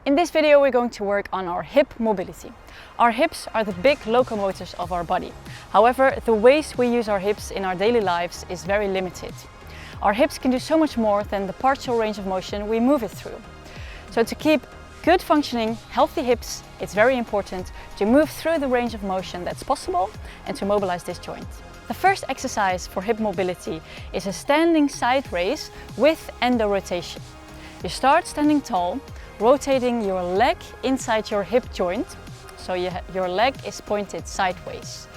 In this video we're going to work on our hip mobility. Our hips are the big locomotors of our body. However, the ways we use our hips in our daily lives is very limited. Our hips can do so much more than the partial range of motion we move it through. So to keep good functioning, healthy hips, it's very important to move through the range of motion that's possible and to mobilize this joint. The first exercise for hip mobility is a standing side raise with endo rotation. You start standing tall, rotating your leg inside your hip joint, so your leg is pointed sideways.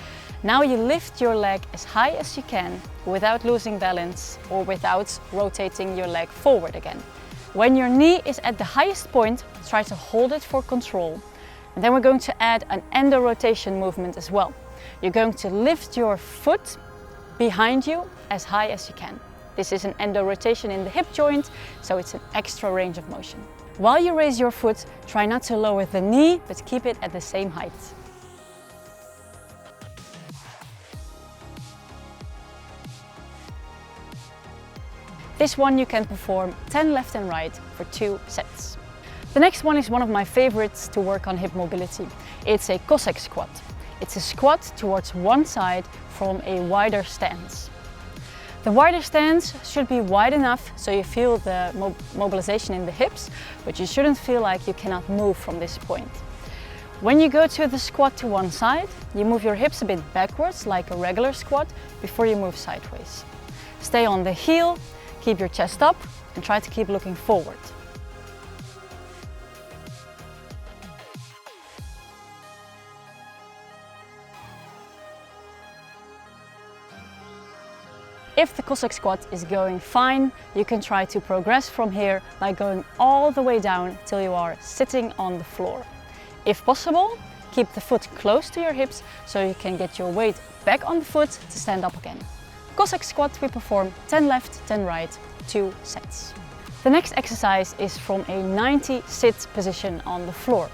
Now you lift your leg as high as you can without losing balance or without rotating your leg forward again. When your knee is at the highest point, try to hold it for control. And then we're going to add an endo rotation movement as well. You're going to lift your foot behind you as high as you can. This is an endo rotation in the hip joint, so it's an extra range of motion. While you raise your foot, try not to lower the knee, but keep it at the same height. This one you can perform 10 left and right for 2 sets. The next one is one of my favorites to work on hip mobility. It's a Cossack squat. It's a squat towards one side from a wider stance. The wider stance should be wide enough so you feel the mobilization in the hips, but you shouldn't feel like you cannot move from this point. When you go to the squat to one side, you move your hips a bit backwards like a regular squat before you move sideways. Stay on the heel, keep your chest up and try to keep looking forward. If the Cossack squat is going fine, you can try to progress from here by going all the way down till you are sitting on the floor. If possible, keep the foot close to your hips so you can get your weight back on the foot to stand up again. Cossack squat we perform 10 left, 10 right, 2 sets. The next exercise is from a 90 sit position on the floor.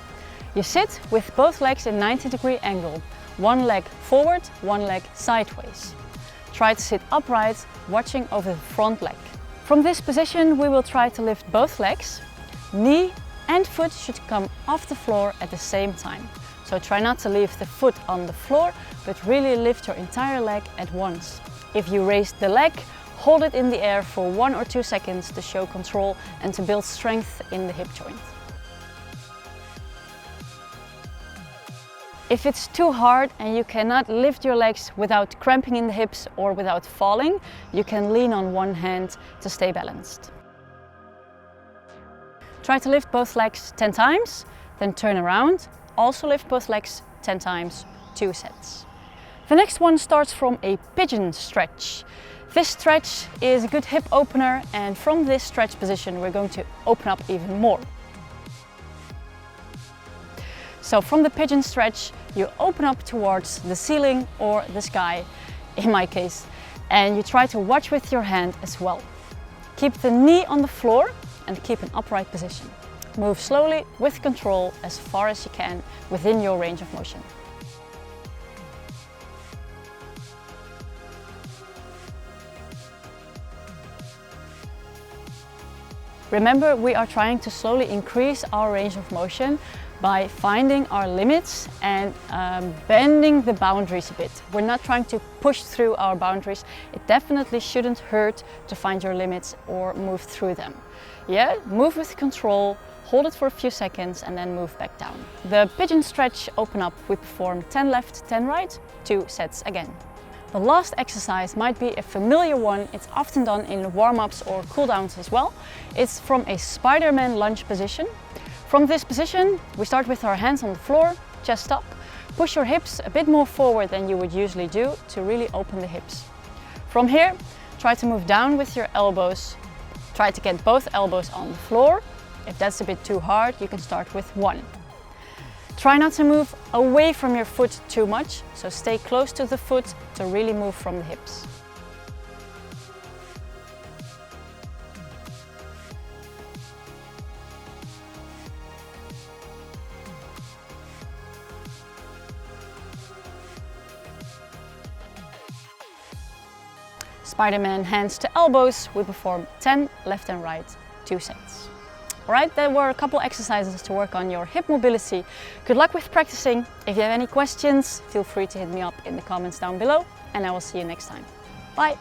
You sit with both legs in 90-degree angle, one leg forward, one leg sideways. Try to sit upright, watching over the front leg. From this position we will try to lift both legs. Knee and foot should come off the floor at the same time. So try not to leave the foot on the floor, but really lift your entire leg at once. If you raise the leg, hold it in the air for 1 or 2 seconds to show control and to build strength in the hip joint. If it's too hard and you cannot lift your legs without cramping in the hips or without falling, you can lean on one hand to stay balanced. Try to lift both legs 10 times, then turn around. Also lift both legs 10 times, 2 sets. The next one starts from a pigeon stretch. This stretch is a good hip opener, and from this stretch position we're going to open up even more. So from the pigeon stretch, you open up towards the ceiling or the sky, in my case, and you try to watch with your hand as well. Keep the knee on the floor and keep an upright position. Move slowly with control as far as you can within your range of motion. Remember, we are trying to slowly increase our range of motion by finding our limits and bending the boundaries a bit. We're not trying to push through our boundaries. It definitely shouldn't hurt to find your limits or move through them. Yeah, move with control, hold it for a few seconds and then move back down. The pigeon stretch open up, we perform 10 left, 10 right, 2 sets again. The last exercise might be a familiar one. It's often done in warm-ups or cool-downs as well. It's from a Spider-Man lunge position. From this position, we start with our hands on the floor, chest up. Push your hips a bit more forward than you would usually do to really open the hips. From here, try to move down with your elbows. Try to get both elbows on the floor. If that's a bit too hard, you can start with one. Try not to move away from your foot too much, so stay close to the foot to really move from the hips. Spider-Man hands to elbows, we perform 10 left and right, 2 sets. Alright, there were a couple exercises to work on your hip mobility. Good luck with practicing. If you have any questions, feel free to hit me up in the comments down below, and I will see you next time. Bye!